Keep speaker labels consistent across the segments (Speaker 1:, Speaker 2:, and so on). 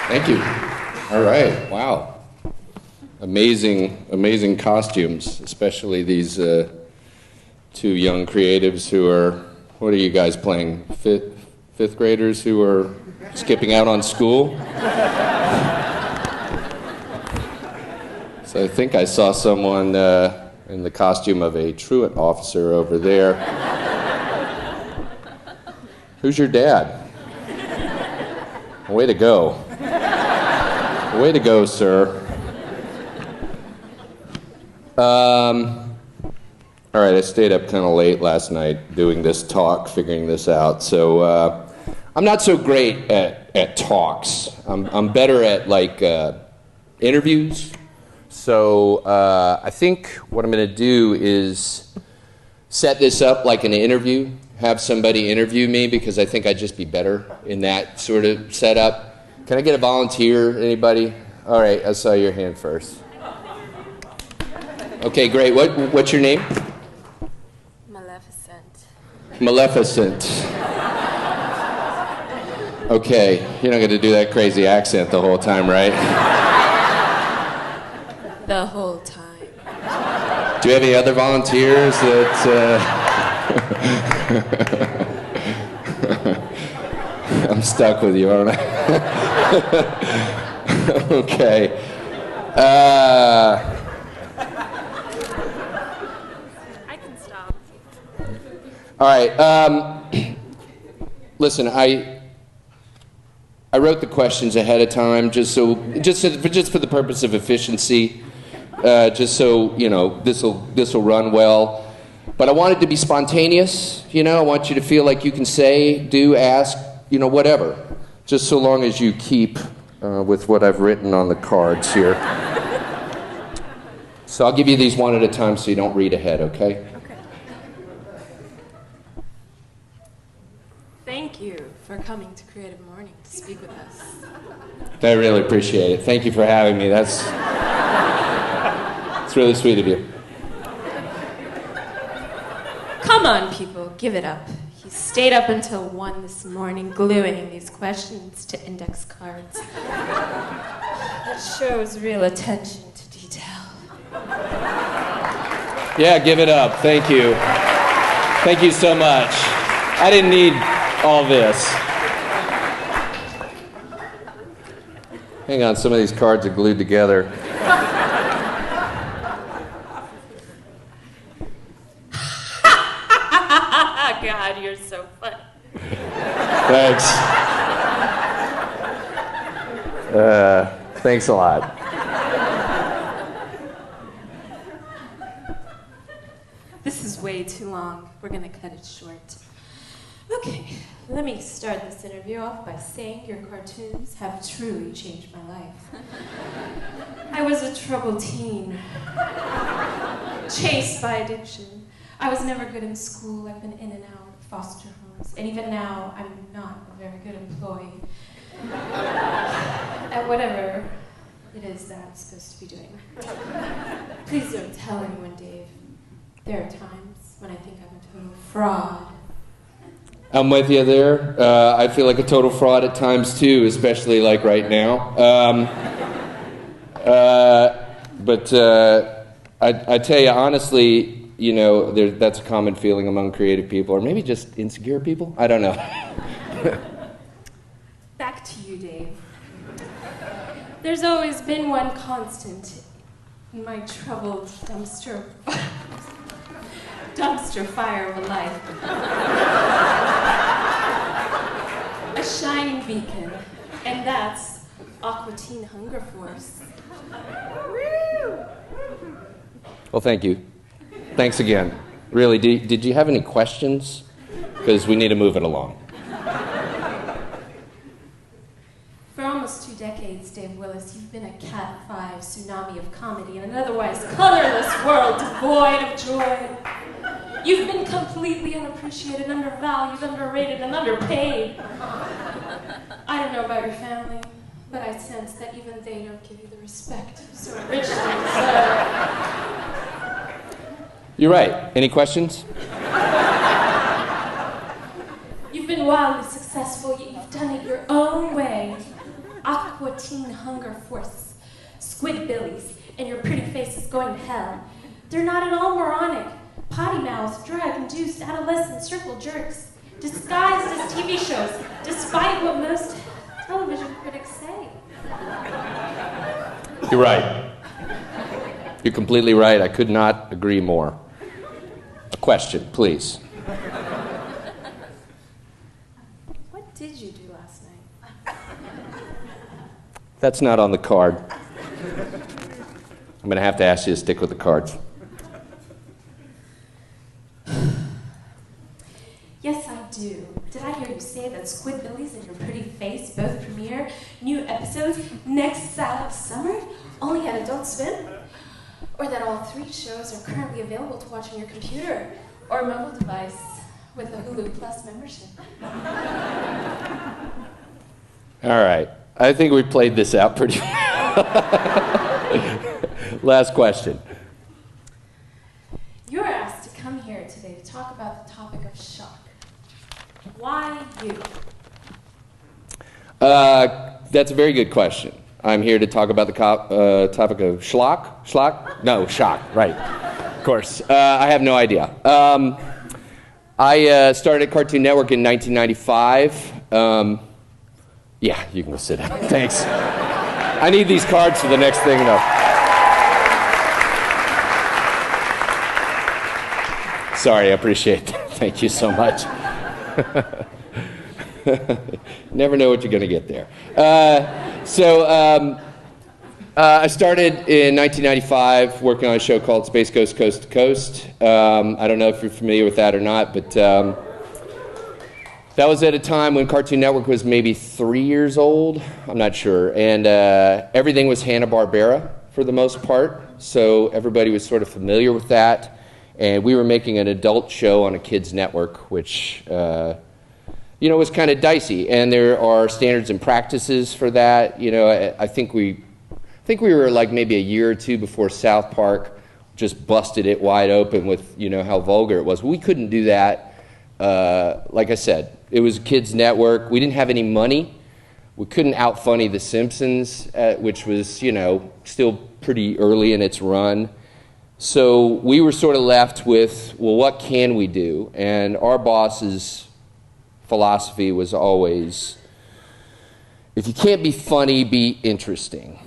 Speaker 1: Thank you. All right. Wow. Amazing costumes, especially these two young creatives who are, what are you guys playing? Fifth graders who are skipping out on school? So I think I saw someone in the costume of a truant officer over there. Who's your dad? Way to go. Way to go, sir. All right, I stayed up kind of late last night doing this talk, figuring this out. So I'm not so great at talks. I'm better at interviews. So I think what I'm going to do is set this up like an interview, have somebody interview me, because I think I'd just be better in that sort of setup. Can I get a volunteer, anybody? All right, I saw your hand first. Okay, great. What's your name? Maleficent. Okay, you're not going to do that crazy accent the whole time, right?
Speaker 2: The whole time.
Speaker 1: Do you have any other volunteers that... I'm stuck with you, aren't I? Okay.
Speaker 2: I can stop.
Speaker 1: All right. Listen, I wrote the questions ahead of time just for the purpose of efficiency, just so this will run well. But I want it to be spontaneous. I want you to feel like you can say, do, ask, whatever. Just so long as you keep with what I've written on the cards here. So I'll give you these one at a time so you don't read ahead, okay?
Speaker 2: Okay. Thank you for coming to Creative Morning to speak with us.
Speaker 1: I really appreciate it. Thank you for having me. It's really sweet of you.
Speaker 2: Come on, people, give it up. He stayed up until 1 this morning gluing these questions to index cards. It shows real attention to detail.
Speaker 1: Yeah, give it up. Thank you. Thank you so much. I didn't need all this. Hang on, some of these cards are glued together.
Speaker 2: God, you're so funny.
Speaker 1: Thanks. Thanks a lot.
Speaker 2: This is way too long. We're going to cut it short. Okay, let me start this interview off by saying your cartoons have truly changed my life. I was a troubled teen, chased by addiction. I was never good in school. I've been in and out of foster homes. And even now, I'm not a very good employee at whatever it is that I'm supposed to be doing. Please don't tell anyone, Dave. There are times when I think I'm a total fraud.
Speaker 1: I'm with you there. I feel like a total fraud at times too, especially like right now. But I tell you honestly, that's a common feeling among creative people, or maybe just insecure people. I don't know.
Speaker 2: Back to you, Dave. There's always been one constant in my troubled dumpster fire of a life. A shining beacon, and that's Aqua Teen Hunger Force.
Speaker 1: Well, thank you. Thanks again. Really, did you have any questions? because we need to move it along.
Speaker 2: For almost 2 decades, Dave Willis, you've been a Cat 5 tsunami of comedy in an otherwise colorless world devoid of joy. You've been completely unappreciated, undervalued, underrated, and underpaid. I don't know about your family, but I sense that even they don't give you the respect you so richly deserve.
Speaker 1: You're right. Any questions?
Speaker 2: You've been wildly successful, yet you've done it your own way. Aqua Teen Hunger Force, Squidbillies, and your pretty face is going to hell. They're not at all moronic. Potty mouths, drug-induced adolescent circle jerks, disguised as TV shows, despite what most television critics say.
Speaker 1: You're right. You're completely right. I could not agree more. A question, please.
Speaker 2: What did you do last night?
Speaker 1: That's not on the card. I'm going to have to ask you to stick with the cards.
Speaker 2: Yes, I do. Did I hear you say that Squidbillies and Your Pretty Face both premiere new episodes next summer, only at Adult Swim? Or that all 3 shows are currently available to watch on your computer or mobile device with a Hulu Plus membership?
Speaker 1: All right. I think we played this out pretty well. Last question.
Speaker 2: You're asked to come here today to talk about the topic of shock. Why you?
Speaker 1: That's a very good question. I'm here to talk about the topic of schlock. Schlock? No, shock, right. Of course. I have no idea. I started at Cartoon Network in 1995. Yeah, you can go sit down. Thanks. I need these cards for the next thing, though. Sorry, I appreciate that. Thank you so much. Never know what you're going to get there. I started in 1995 working on a show called Space Ghost Coast to Coast. I don't know if you're familiar with that or not, but that was at a time when Cartoon Network was maybe 3 years old. I'm not sure. And everything was Hanna-Barbera for the most part, so everybody was sort of familiar with that. And we were making an adult show on a kids' network, which was kind of dicey. And there are standards and practices for that. I think we were like maybe a year or two before South Park just busted it wide open with how vulgar it was. We couldn't do that. Like I said, it was a kids' network. We didn't have any money. We couldn't out-funny The Simpsons, which was still pretty early in its run. So we were sort of left with, well, what can we do? And our boss's philosophy was always, if you can't be funny, be interesting.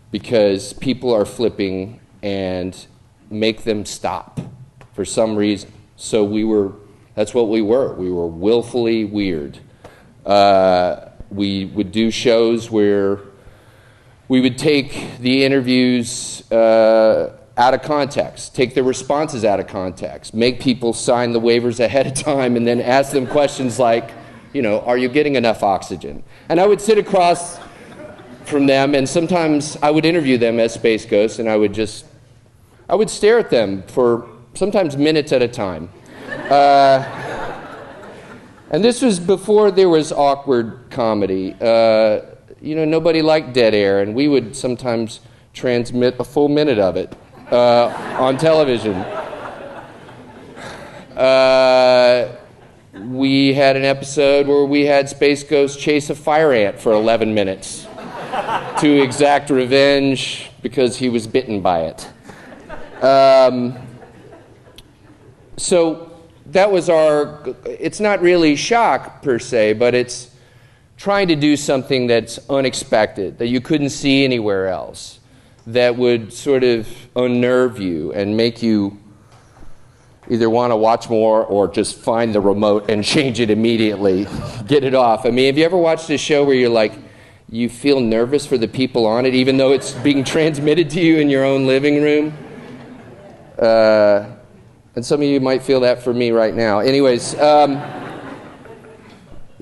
Speaker 1: Because people are flipping and make them stop for some reason. So that's what we were. We were willfully weird. We would do shows where we would take the interviews out of context, take their responses out of context, make people sign the waivers ahead of time, and then ask them questions like, are you getting enough oxygen? And I would sit across from them, and sometimes I would interview them as Space Ghost, and I would stare at them for sometimes minutes at a time. And this was before there was awkward comedy. Nobody liked dead air, and we would sometimes transmit a full minute of it on television. We had an episode where we had Space Ghost chase a fire ant for 11 minutes to exact revenge because he was bitten by it. So that was it's not really shock per se, but it's trying to do something that's unexpected, that you couldn't see anywhere else, that would sort of unnerve you and make you either want to watch more or just find the remote and change it immediately, get it off. I mean, have you ever watched a show where you feel nervous for the people on it, even though it's being transmitted to you in your own living room? And some of you might feel that for me right now. Anyways,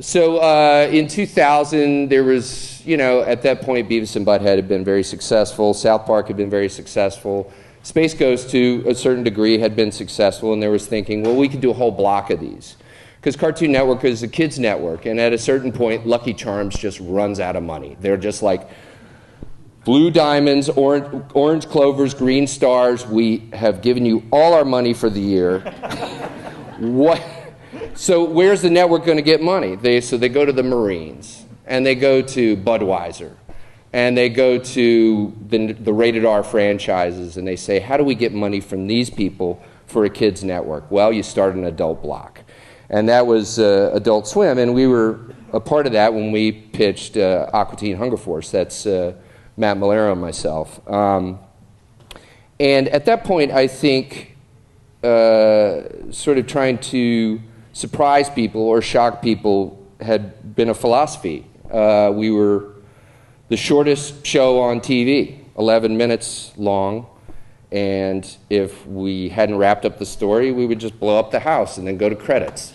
Speaker 1: In 2000, there was, at that point, Beavis and Butthead had been very successful. South Park had been very successful. Space Ghost, to a certain degree, had been successful, and there was thinking, well, we could do a whole block of these. Because Cartoon Network is a kids' network, and at a certain point, Lucky Charms just runs out of money. They're just like blue diamonds, orange clovers, green stars. We have given you all our money for the year. What? So where's the network going to get money? So they go to the Marines, and they go to Budweiser, and they go to the rated R franchises, and they say, how do we get money from these people for a kids' network? Well, you start an adult block. And that was Adult Swim, and we were a part of that when we pitched Aqua Teen Hunger Force. That's Matt Malero and myself. And at that point, I think sort of trying to surprise people or shock people had been a philosophy. We were the shortest show on TV, 11 minutes long. And if we hadn't wrapped up the story, we would just blow up the house and then go to credits.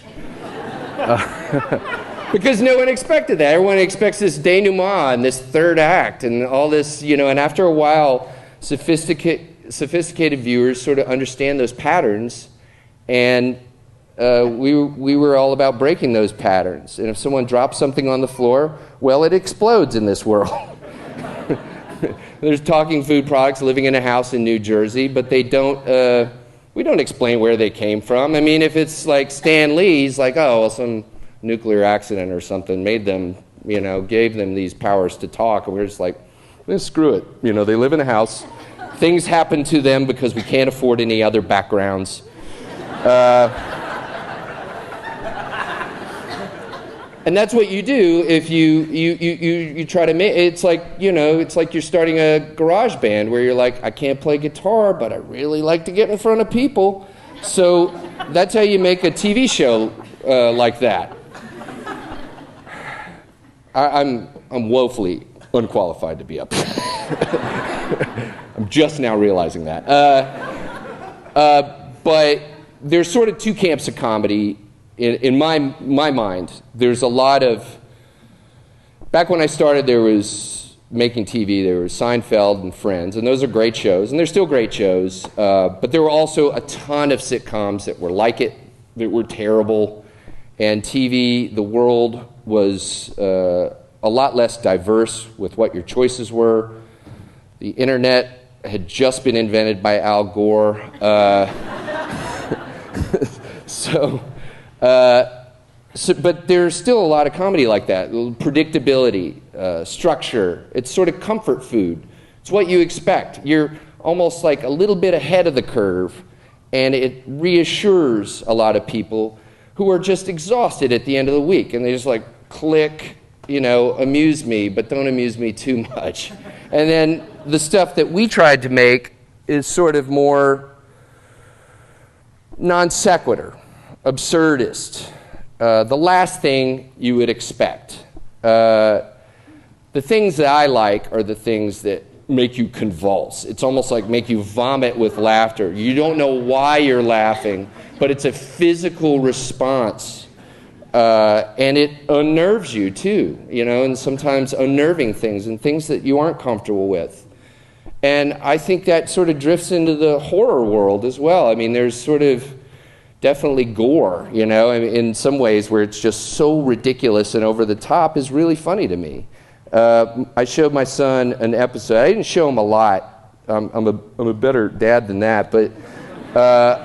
Speaker 1: Because no one expected that. Everyone expects this denouement and this third act and all this, and after a while, sophisticated viewers sort of understand those patterns, and we were all about breaking those patterns. And if someone drops something on the floor, well, it explodes in this world. There's talking food products living in a house in New Jersey, but they don't, we don't explain where they came from. I mean, if it's like Stan Lee's, like, oh, well, some nuclear accident or something made them, gave them these powers to talk, and we're just like, screw it. They live in a house. Things happen to them because we can't afford any other backgrounds. And that's what you do if you try to make, it's like you're starting a garage band where you're like, I can't play guitar, but I really like to get in front of people. So that's how you make a TV show like that. I'm woefully unqualified to be up here. I'm just now realizing that. But there's sort of two camps of comedy. In my mind, there's a lot of... Back when I started, there was making TV. There was Seinfeld and Friends, and those are great shows, and they're still great shows. But there were also a ton of sitcoms that were like it, that were terrible. And TV, the world was a lot less diverse with what your choices were. The internet had just been invented by Al Gore. But there's still a lot of comedy like that. Predictability, structure. It's sort of comfort food. It's what you expect. You're almost like a little bit ahead of the curve, and it reassures a lot of people who are just exhausted at the end of the week, and they just like, click, amuse me, but don't amuse me too much. And then the stuff that we tried to make is sort of more non sequitur, absurdist, the last thing you would expect. The things that I like are the things that make you convulse. It's almost like make you vomit with laughter. You don't know why you're laughing, but it's a physical response. And it unnerves you too, and sometimes unnerving things and things that you aren't comfortable with. And I think that sort of drifts into the horror world as well. I mean, there's sort of definitely gore, in some ways where it's just so ridiculous and over the top is really funny to me. I showed my son an episode. I didn't show him a lot. I'm a better dad than that, but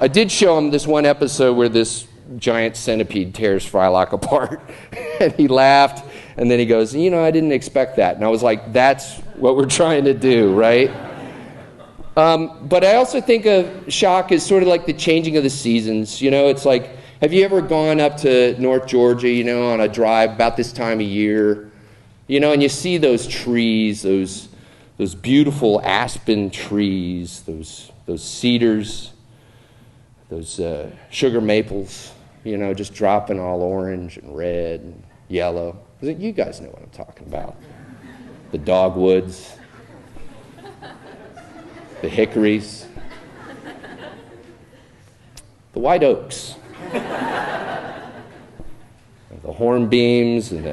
Speaker 1: I did show him this one episode where this giant centipede tears Frylock apart, and he laughed, and then he goes, I didn't expect that. And I was like, that's what we're trying to do, right? But I also think of shock as sort of like the changing of the seasons. It's like, have you ever gone up to North Georgia, on a drive about this time of year, and you see those trees, those beautiful aspen trees, those cedars, those sugar maples, just dropping all orange and red and yellow. You guys know what I'm talking about. The dogwoods, the hickories, the white oaks, the horn beams and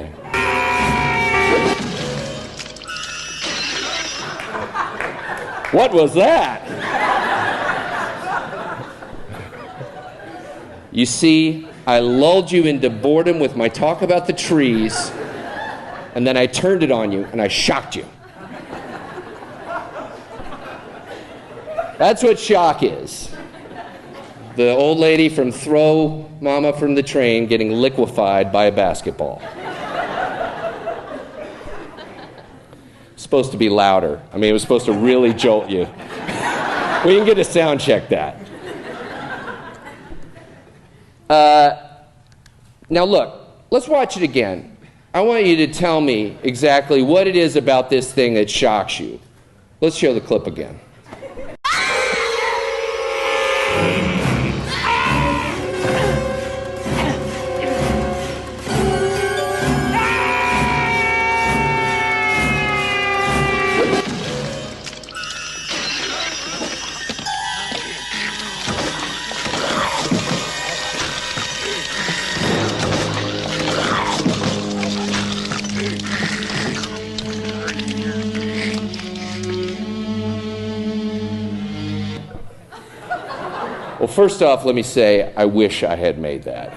Speaker 1: What was that? You see, I lulled you into boredom with my talk about the trees, and then I turned it on you and I shocked you. That's what shock is. The old lady from Throw Mama from the Train getting liquefied by a basketball. Supposed to be louder. I mean, it was supposed to really jolt you. We can get a sound check that. Now look, let's watch it again. I want you to tell me exactly what it is about this thing that shocks you. Let's show the clip again. Well, first off, let me say, I wish I had made that.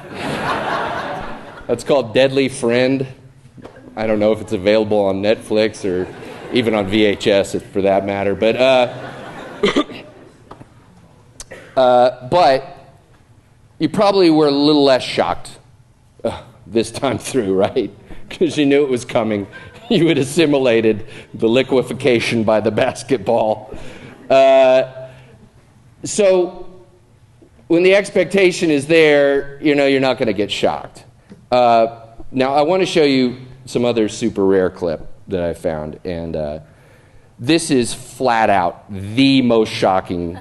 Speaker 1: That's called Deadly Friend. I don't know if it's available on Netflix or even on VHS, for that matter. But you probably were a little less shocked this time through, right? Because you knew it was coming. You had assimilated the liquefaction by the basketball. So when the expectation is there, you know you're not going to get shocked. Now, I want to show you some other super rare clip that I found, and this is flat out the most shocking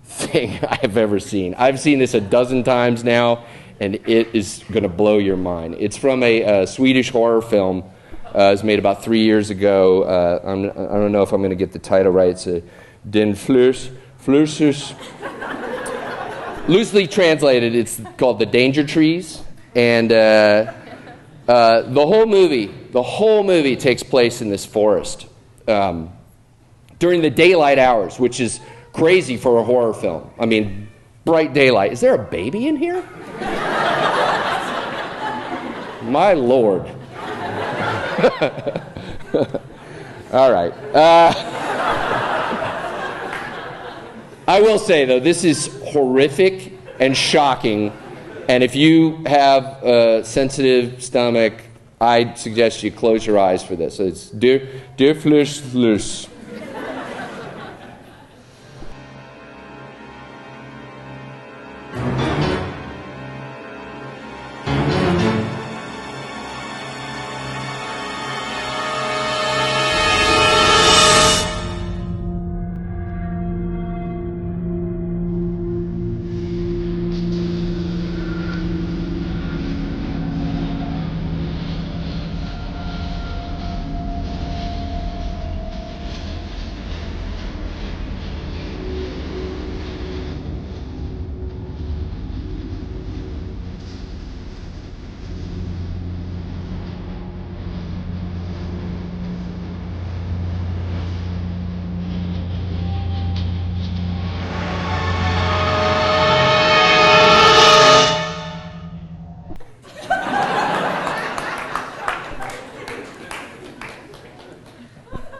Speaker 1: thing I've ever seen. I've seen this a dozen times now, and it is going to blow your mind. It's from a Swedish horror film. It was made about 3 years ago. I don't know if I'm going to get the title right. It's Den Flusers. Loosely translated, it's called The Danger Trees, and the whole movie takes place in this forest during the daylight hours, which is crazy for a horror film. I mean, bright daylight. Is there a baby in here? My Lord. All right. I will say, though, this is horrific and shocking, and if you have a sensitive stomach, I suggest you close your eyes for this. So it's Der Fluss.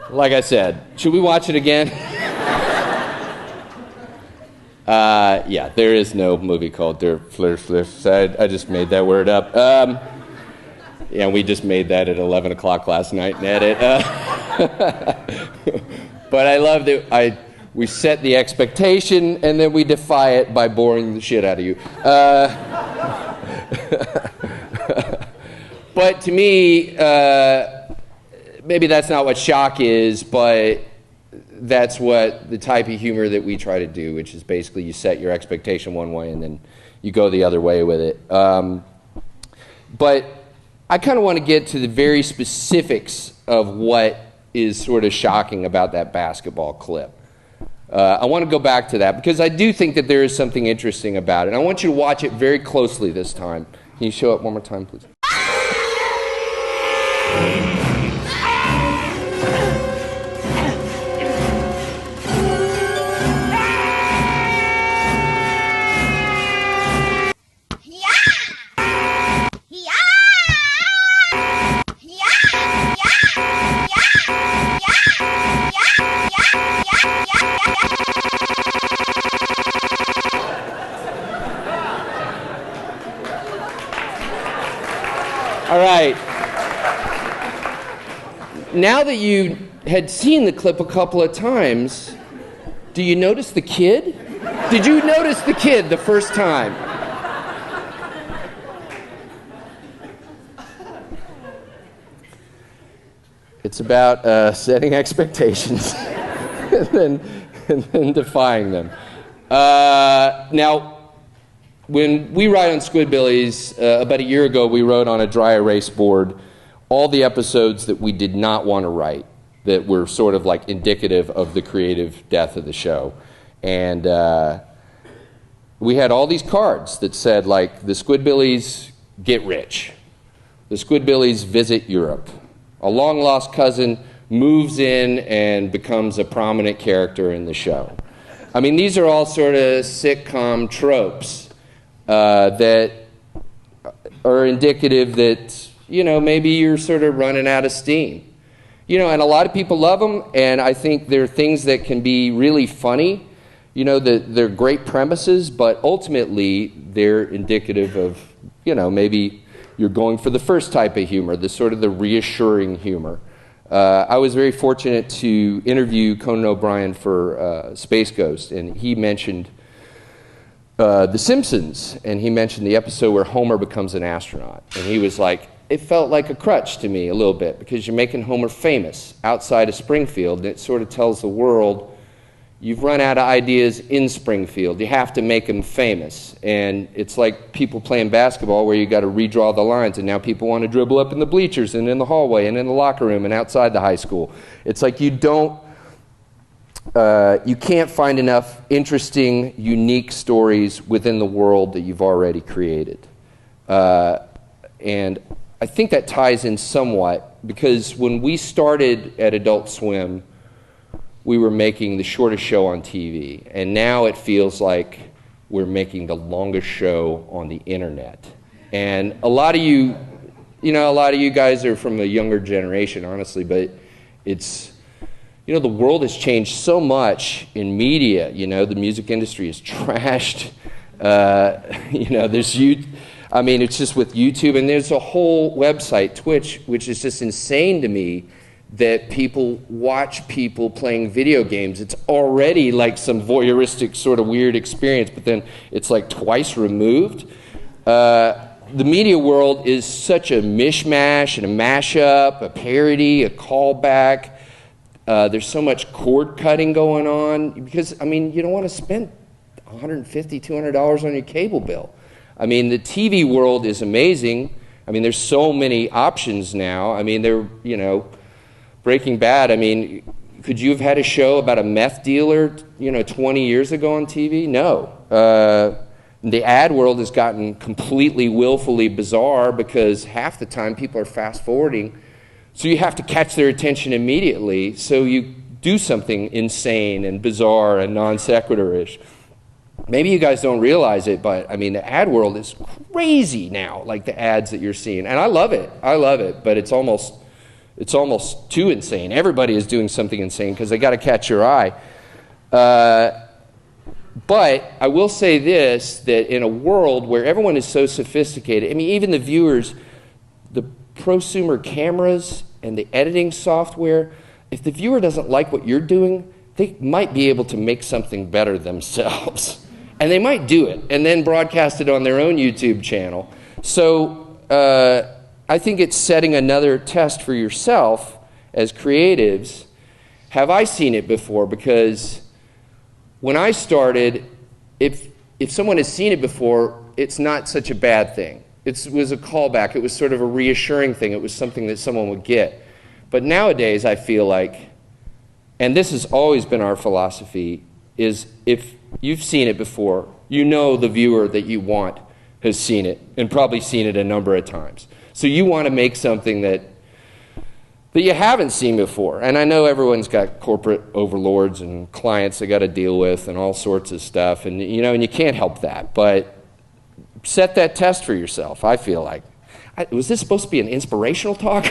Speaker 1: Like I said, should we watch it again? Yeah, there is no movie called Der Fliff. I just made that word up. Yeah, we just made that at 11 o'clock last night in edit. But I love that we set the expectation and then we defy it by boring the shit out of you. But to me, maybe that's not what shock is, but that's what the type of humor that we try to do, which is basically you set your expectation one way and then you go the other way with it. But I kind of want to get to the very specifics of what is sort of shocking about that basketball clip. I want to go back to that because I do think that there is something interesting about it. I want you to watch it very closely this time. Can you show it one more time, please? All right. Now that you had seen the clip a couple of times, do you notice the kid? Did you notice the kid the first time? It's about setting expectations and then defying them. Now, when we write on Squidbillies, about a year ago, we wrote on a dry erase board all the episodes that we did not want to write, that were sort of like indicative of the creative death of the show. And we had all these cards that said, like, the Squidbillies get rich. The Squidbillies visit Europe. A long-lost cousin moves in and becomes a prominent character in the show. I mean, these are all sort of sitcom tropes that are indicative that, you know, maybe you're sort of running out of steam. You know, and a lot of people love them, and I think they're things that can be really funny. You know, they're great premises, but ultimately they're indicative of, you know, maybe you're going for the first type of humor, the sort of the reassuring humor. I was very fortunate to interview Conan O'Brien for Space Ghost, and he mentioned The Simpsons, and he mentioned the episode where Homer becomes an astronaut. And he was like, it felt like a crutch to me a little bit, because you're making Homer famous outside of Springfield, and it sort of tells the world, you've run out of ideas in Springfield. You have to make them famous. And it's like people playing basketball where you got to redraw the lines, and now people want to dribble up in the bleachers and in the hallway and in the locker room and outside the high school. It's like you can't find enough interesting, unique stories within the world that you've already created. And I think that ties in somewhat, because when we started at Adult Swim, we were making the shortest show on TV, and now it feels like we're making the longest show on the internet. And a lot of you guys are from a younger generation, honestly, but it's, you know, the world has changed so much in media. You know, the music industry is trashed. You know, it's just with YouTube, and there's a whole website, Twitch, which is just insane to me, that people watch people playing video games. It's already like some voyeuristic sort of weird experience, but then it's like twice removed. The media world is such a mishmash and a mashup, a parody, a callback. There's so much cord cutting going on, because, I mean, you don't want to spend $150, $200 on your cable bill. I mean, the TV world is amazing. I mean, there's so many options now. I mean, Breaking Bad, I mean, could you have had a show about a meth dealer, 20 years ago on TV? No. The ad world has gotten completely willfully bizarre, because half the time people are fast forwarding, so you have to catch their attention immediately, so you do something insane and bizarre and non sequitur-ish. Maybe you guys don't realize it, but I mean, the ad world is crazy now, like the ads that you're seeing. And I love it, but it's almost too insane. Everybody is doing something insane because they got to catch your eye. But I will say this, that in a world where everyone is so sophisticated, I mean, even the viewers, the prosumer cameras and the editing software, if the viewer doesn't like what you're doing, they might be able to make something better themselves. And they might do it and then broadcast it on their own YouTube channel. So I think it's setting another test for yourself as creatives. Have I seen it before? Because when I started, if someone has seen it before, it's not such a bad thing. It was a callback. It was sort of a reassuring thing. It was something that someone would get. But nowadays, I feel like, and this has always been our philosophy, is if you've seen it before, you know the viewer that you want has seen it, and probably seen it a number of times. So you want to make something that that you haven't seen before. And I know everyone's got corporate overlords and clients they got to deal with and all sorts of stuff, and and you can't help that. But set that test for yourself, I feel like. Was this supposed to be an inspirational talk?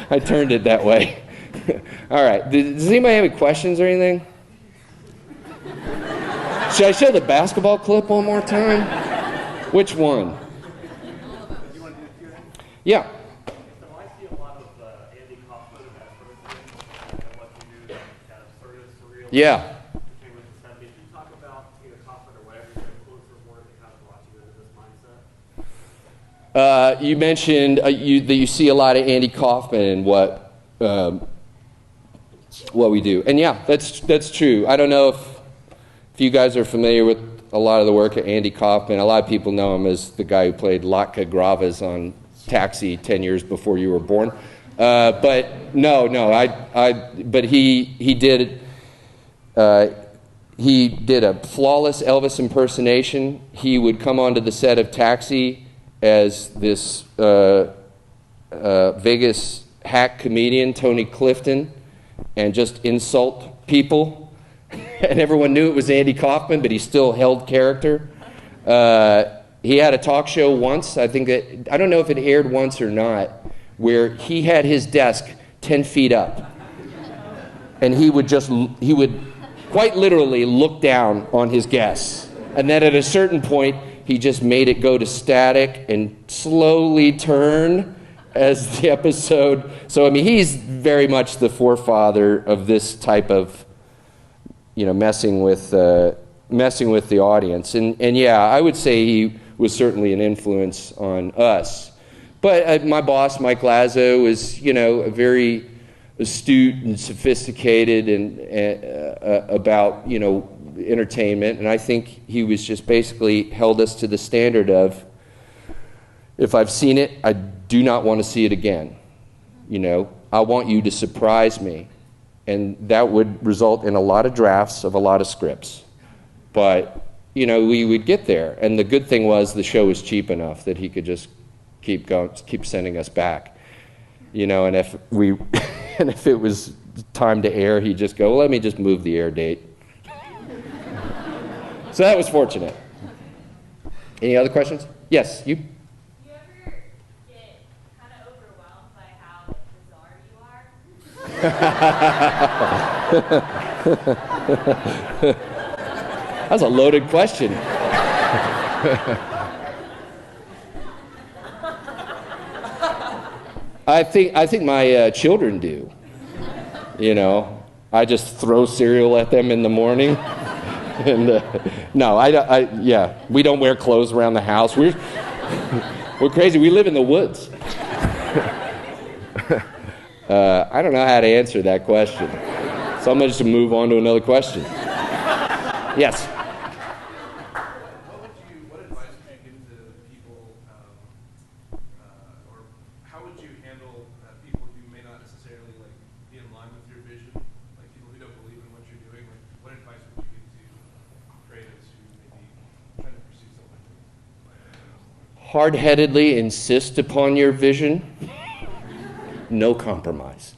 Speaker 1: I turned it that way. All right. Does anybody have any questions or anything? Should I show the basketball clip one more time? Which one? Yeah. Yeah. You mentioned that you see a lot of Andy Kaufman in what we do, and yeah, that's true. I don't know if you guys are familiar with a lot of the work of Andy Kaufman. A lot of people know him as the guy who played Latka Gravas on Taxi 10 years before you were born. But no, but he did a flawless Elvis impersonation. He would come onto the set of Taxi as this Vegas hack comedian, Tony Clifton, and just insult people. And everyone knew it was Andy Kaufman, but he still held character. He had a talk show once, I don't know if it aired once or not, where he had his desk 10 feet up. And he would quite literally look down on his guests. And then at a certain point, he just made it go to static and slowly turn as the episode. So, he's very much the forefather of this type of, messing with the audience. And yeah, I would say he was certainly an influence on us. But my boss, Mike Lazo, is, a very astute and sophisticated and about, entertainment. And I think he was just basically held us to the standard of, if I've seen it, I do not want to see it again. I want you to surprise me. And that would result in a lot of drafts of a lot of scripts. But, we would get there. And the good thing was the show was cheap enough that he could just keep sending us back. And if it was time to air, he'd just go, well, let me just move the air date. So that was fortunate. Any other questions? Yes, you? That's a loaded question. I think my children do. I just throw cereal at them in the morning. And no, we don't wear clothes around the house. We're crazy. We live in the woods. I don't know how to answer that question. So I'm going to just move on to another question. Yes?
Speaker 3: What advice would you give to people, or how would you handle people who may not necessarily be in line with your vision, like people who don't believe in what you're doing? What advice would you give to creatives who may be trying to pursue something?
Speaker 1: Hard-headedly insist upon your vision. No compromise.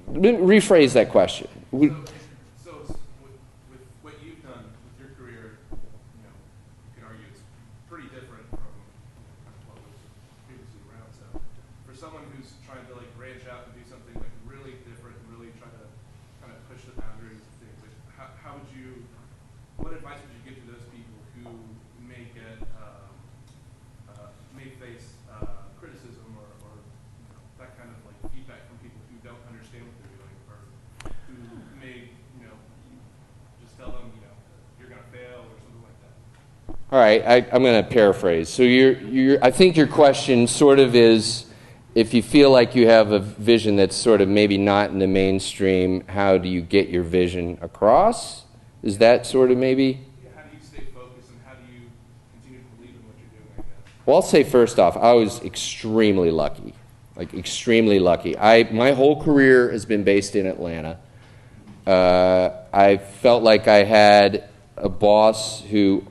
Speaker 1: Rephrase that question.
Speaker 3: So with what you've done with your career, you could argue it's pretty different from what was previously around. So for someone who's trying to branch out and do something really different and really try to kind of push the boundaries of things, what advice would you give to those people who may face criticism or that kind of feedback from people who don't understand what they're doing, or who may just tell them you're going to fail or something like that?
Speaker 1: All right, I'm going to paraphrase. So I think your question sort of is, if you feel like you have a vision that's sort of maybe not in the mainstream, how do you get your vision across? Is that sort of maybe?
Speaker 3: How do you stay focused, and how do you continue to believe in what you're doing, I guess?
Speaker 1: Well, I'll say first off, I was extremely lucky. Extremely lucky. My whole career has been based in Atlanta. I felt like I had a boss who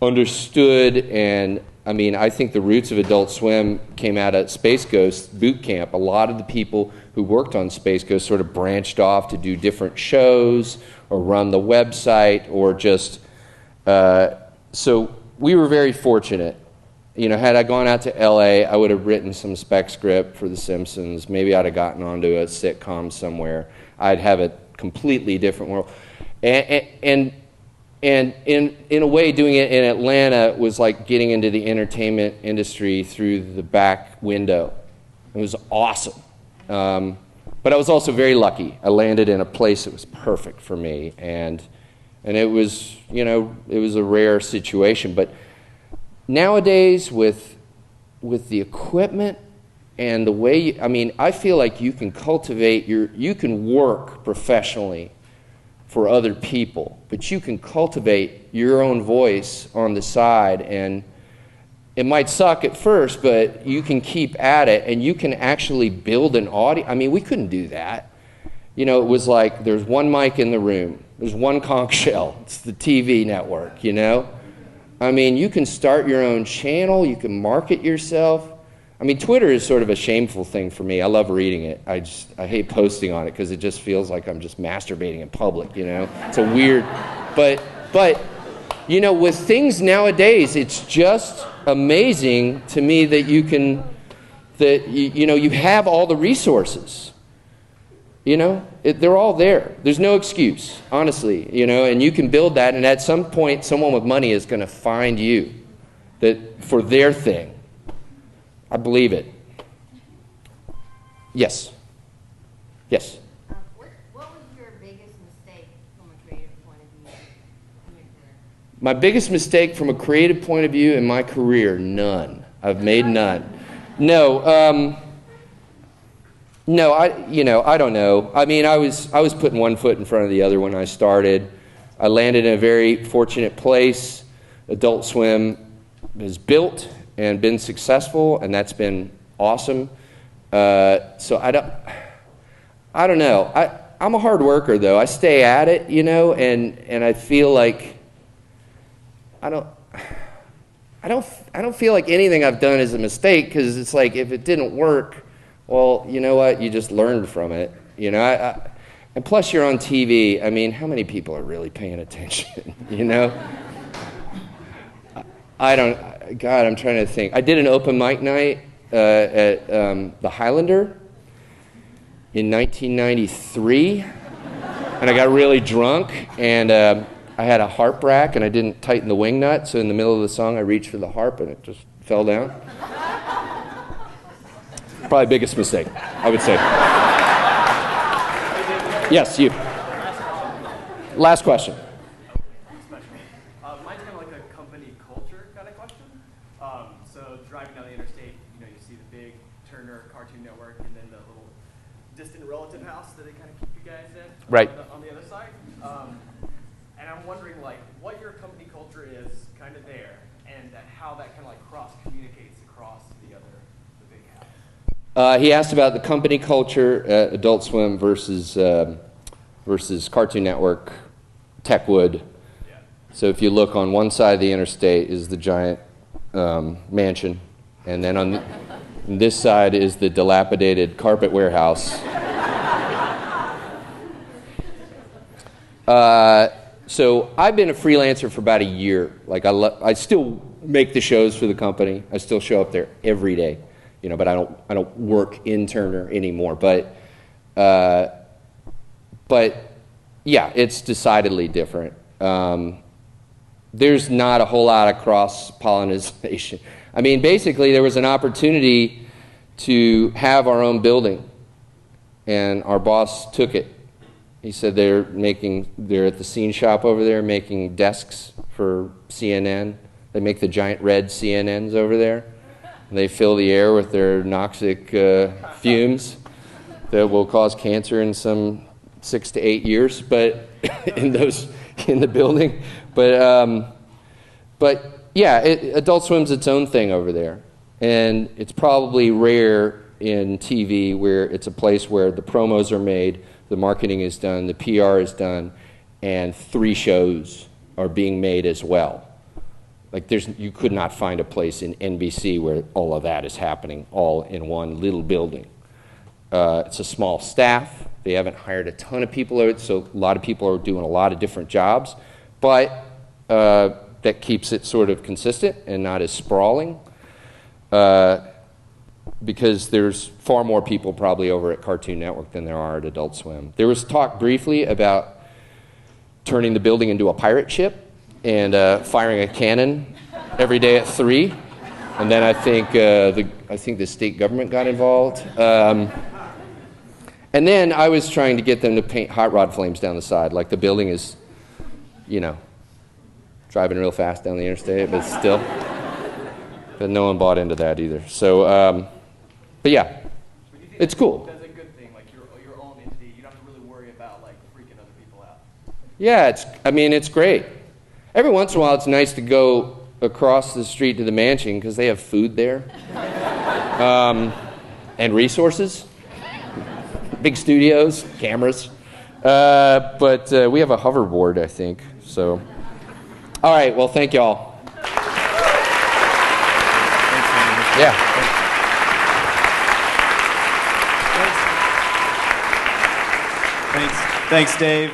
Speaker 1: understood, and I mean, I think the roots of Adult Swim came out of Space Ghost boot camp. A lot of the people who worked on Space Ghost sort of branched off to do different shows or run the website or just, so we were very fortunate. You know, had I gone out to LA, I would have written some spec script for The Simpsons. Maybe I'd have gotten onto a sitcom somewhere. I'd have a completely different world. And in a way, doing it in Atlanta was like getting into the entertainment industry through the back window. It was awesome. But I was also very lucky. I landed in a place that was perfect for me. And it was, you know, it was a rare situation. But nowadays, with the equipment and the way, I mean, I feel like you can cultivate you can work professionally for other people, but you can cultivate your own voice on the side, and it might suck at first, but you can keep at it, and you can actually build an audience. I mean, we couldn't do that. You know, it was like there's one mic in the room, there's one conch shell, it's the TV network, you know? I mean, you can start your own channel, you can market yourself. I mean, Twitter is sort of a shameful thing for me. I love reading it. I hate posting on it because it just feels like I'm just masturbating in public, you know? It's a weird, but you know, with things nowadays, it's just amazing to me that you can, that you know, you have all the resources. You know, they're all there. There's no excuse, honestly, you know, and you can build that, and at some point, someone with money is going to find you that for their thing. I believe it. Yes. Yes.
Speaker 4: What was your biggest mistake from a creative point of view in your career?
Speaker 1: My biggest mistake from a creative point of view in my career, none. I've made none. No, I don't know. I mean, I was putting one foot in front of the other when I started. I landed in a very fortunate place. Adult Swim has built and been successful, and that's been awesome. So I don't know. I'm a hard worker, though. I stay at it, you know, and I feel like I don't feel like anything I've done is a mistake, because it's like if it didn't work, well, you know what? You just learned from it, you know. And plus, you're on TV. I mean, how many people are really paying attention? You know. God, I'm trying to think. I did an open mic night at the Highlander in 1993, and I got really drunk, and I had a harp rack, and I didn't tighten the wing nut, so in the middle of the song, I reached for the harp, and it just fell down. Probably biggest mistake, I would say. Yes, you. Last question.
Speaker 5: Mine's kind of like a company culture kind of question. So driving down the interstate, you know, you see the big Turner Cartoon Network and then the little distant relative house that they kind of keep you guys in.
Speaker 1: Right.
Speaker 5: On the other side. And I'm wondering, like, what your company culture is kind of there, and how that kind of like cross-communicates across the big house.
Speaker 1: He asked about the company culture at Adult Swim versus Cartoon Network, Techwood.
Speaker 5: Yeah.
Speaker 1: So if you look on one side of the interstate is the giant mansion, and then on this side is the dilapidated carpet warehouse. So I've been a freelancer for about a year. Like I still make the shows for the company. I still show up there every day, you know. But I don't work in Turner anymore. But yeah, it's decidedly different. There's not a whole lot of cross-pollination. I mean, basically, there was an opportunity to have our own building, and our boss took it. He said they're at the scene shop over there making desks for CNN. They make the giant red CNNs over there. And they fill the air with their noxic fumes that will cause cancer in some 6 to 8 years, but in the building. But yeah, Adult Swim's its own thing over there, and it's probably rare in TV where it's a place where the promos are made, the marketing is done, the PR is done, and 3 shows are being made as well. Like you could not find a place in NBC where all of that is happening all in one little building. It's a small staff. They haven't hired a ton of people, so a lot of people are doing a lot of different jobs, but that keeps it sort of consistent and not as sprawling, because there's far more people probably over at Cartoon Network than there are at Adult Swim. There was talk briefly about turning the building into a pirate ship and firing a cannon every day at 3, and then I think the state government got involved. And then I was trying to get them to paint hot rod flames down the side, like the building is, driving real fast down the interstate, but still. But no one bought into that either. So, but yeah, it's cool.
Speaker 5: That's a good thing, like your own entity. You don't have to really worry about like freaking other people out.
Speaker 1: Yeah, it's great. Every once in a while, it's nice to go across the street to the mansion because they have food there, and resources. Big studios, cameras, but we have a hoverboard, I think. So, all right. Well, thank y'all. Yeah.
Speaker 6: Thanks, Dave.